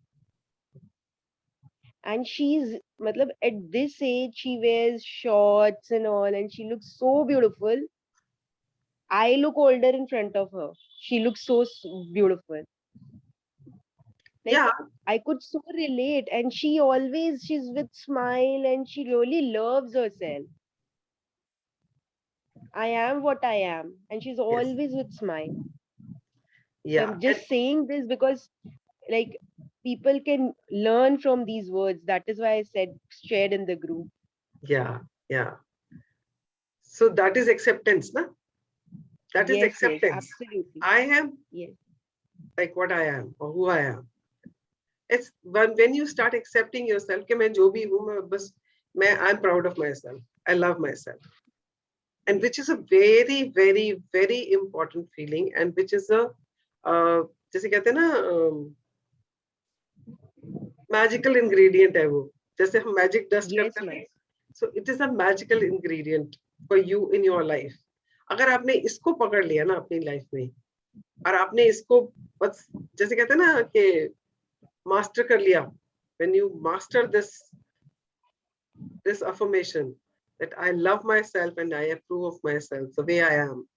And she's, at this age, she wears shorts and all, and she looks so beautiful. I look older in front of her. She looks so beautiful. Yeah. I could so relate, and she's with smile, and she really loves herself. I am what I am, and she's always with smile. Yeah. So I'm just saying this because people can learn from these words. That is why I said shared in the group. Yeah. Yeah. So that is acceptance, na? That is acceptance. Yes, absolutely. I am like what I am or who I am. It's when you start accepting yourself कि मैं जो भी हूँ, I'm proud of myself. I love myself. And which is a very, very, very important feeling, and which is a जैसे कहते हैं ना magical ingredient है वो, जैसे हम magic dust करते हैं. So it is a magical ingredient for you in your life. अगर आपने इसको पकड़ लिया ना अपनी लाइफ में, और आपने इसको बस जैसे कहते हैं ना कि मास्टर कर लिया, when you master this affirmation that I love myself and I approve of myself the way I am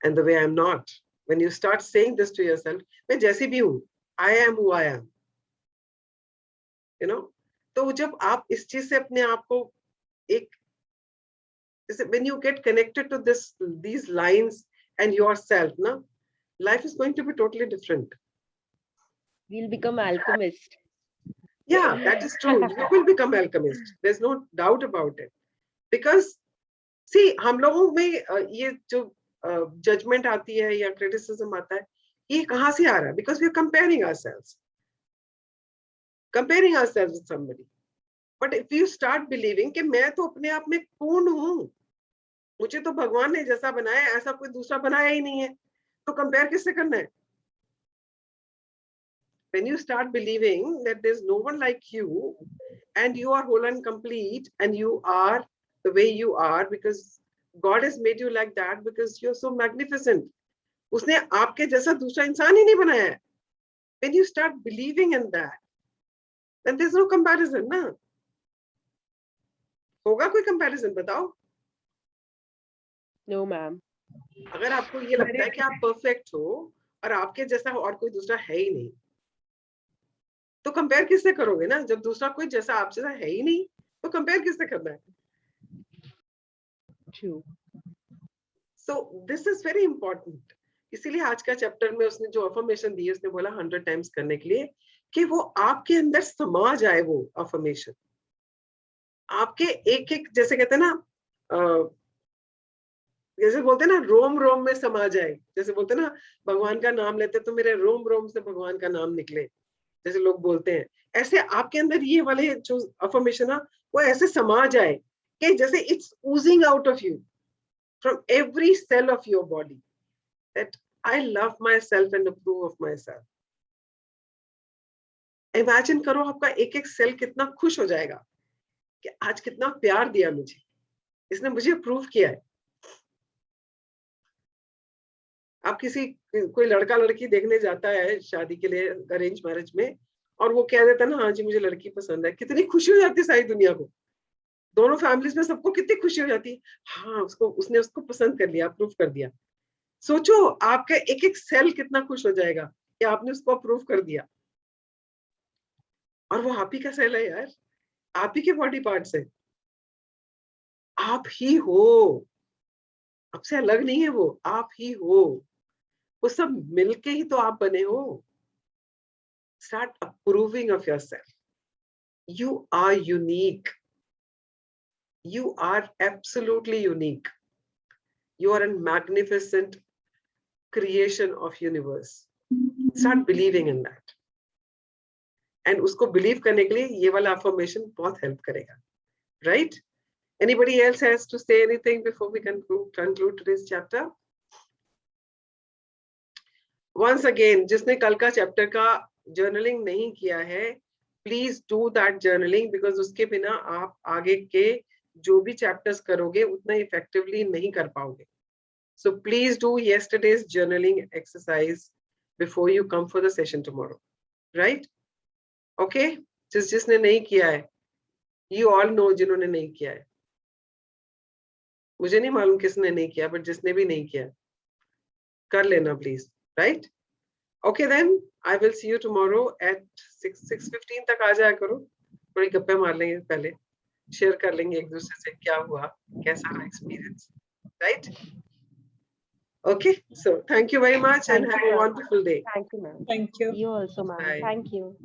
and the way I'm not, when you start saying this to yourself, मैं जैसी भी हूँ, I am who I am, तो जब आप इस चीज से अपने आप को एक, when you get connected to these lines and yourself, na, life is going to be totally different. We'll become alchemists. Yeah, that is true. You will become alchemist. There's no doubt about it. Because see, हम लोगों में ये जो judgment आती है या criticism आता है, ये कहाँ से आ रहा है? Because we are comparing ourselves with somebody. But if you start believing कि मैं तो अपने आप में पूर्ण हूँ, मुझे तो भगवान ने जैसा बनाया है, ऐसा कोई दूसरा बनाया ही नहीं है, तो कंपेयर किससे करना है? When you start believing that there's no one like you and you are whole and complete and you are the way you are because God has made you like that because you're so magnificent. उसने आपके जैसा दूसरा इंसान ही नहीं बनाया है. When you start believing in that, then there's no comparison, ना? होगा कोई comparison बताओ? No, ma'am. अगर आपको ये लगता है कि आप perfect हो और आपके जैसा और कोई दूसरा है ही नहीं, तो कंपेयर किससे करोगे ना? जब दूसरा कोई जैसा आप जैसा है ही नहीं, तो कंपेयर किससे करना है? True. So this is very important. इसीलिए आज का चैप्टर में उसने जो अफर्मेशन दी, उसने बोला 100 टाइम्स करने के लिए कि वो आपके अंदर समा जाए, वो अफर्मेशन आपके एक एक, जैसे कहते हैं ना, जैसे बोलते हैं ना, रोम रोम में समा जाए. जैसे बोलते हैं ना, भगवान का नाम लेते तो मेरे रोम रोम से भगवान का नाम निकले, जैसे लोग बोलते हैं, ऐसे आपके अंदर ये वाले जो अफर्मेशन है वो ऐसे समा जाए कि जैसे it's Ojing out of you from every cell of your body that I love myself and approve of myself. Imagine करो आपका एक एक सेल कितना खुश हो जाएगा कि आज कितना प्यार दिया मुझे, इसने मुझे अप्रूव किया है. आप किसी कोई लड़का लड़की देखने जाता है शादी के लिए अरेंज मैरिज में और वो कह देता है ना, हाँ जी मुझे लड़की पसंद है, कितनी खुशी हो जाती है सारी दुनिया को, दोनों फैमिलीज में सबको कितनी खुशी हो जाती है. हाँ, उसने उसको पसंद कर लिया, अप्रूव कर दिया. सोचो आपका एक एक सेल कितना खुश हो जाएगा कि आपने उसको अप्रूव कर दिया. और वो आप ही का सेल है यार, आप ही के बॉडी पार्ट्स है, आप ही हो, आपसे अलग नहीं है वो, आप ही हो. वो सब मिलके ही तो आप बने हो. Start approving of yourself. You are unique. You are absolutely unique. You are a magnificent creation of universe. Start believing in that. And उसको believe करने के लिए ये वाला affirmation बहुत help करेगा. Right? Anybody else has to say anything before we conclude today's chapter? Once again, जिसने कल का chapter का journaling नहीं किया है, please do that journaling because उसके बिना आप आगे के जो भी chapters करोगे उतना effectively नहीं कर पाओगे. So please do yesterday's journaling exercise before you come for the session tomorrow. Right? Okay? जिसने नहीं किया है, you all know जिन्होंने नहीं किया है. मुझे नहीं मालूम किसने नहीं किया, but जिसने भी नहीं किया कर लेना please. Right? Okay then, I will see you tomorrow at 6:15 तक आ जाया करो, थोड़ी गप्पे मार लेंगे, पहले शेयर कर लेंगे एक दूसरे से क्या हुआ, कैसा रहा experience. Right? Okay, so thank you very much and have a wonderful day. Thank you, ma'am. Thank you. You also, ma'am. Bye. Thank you.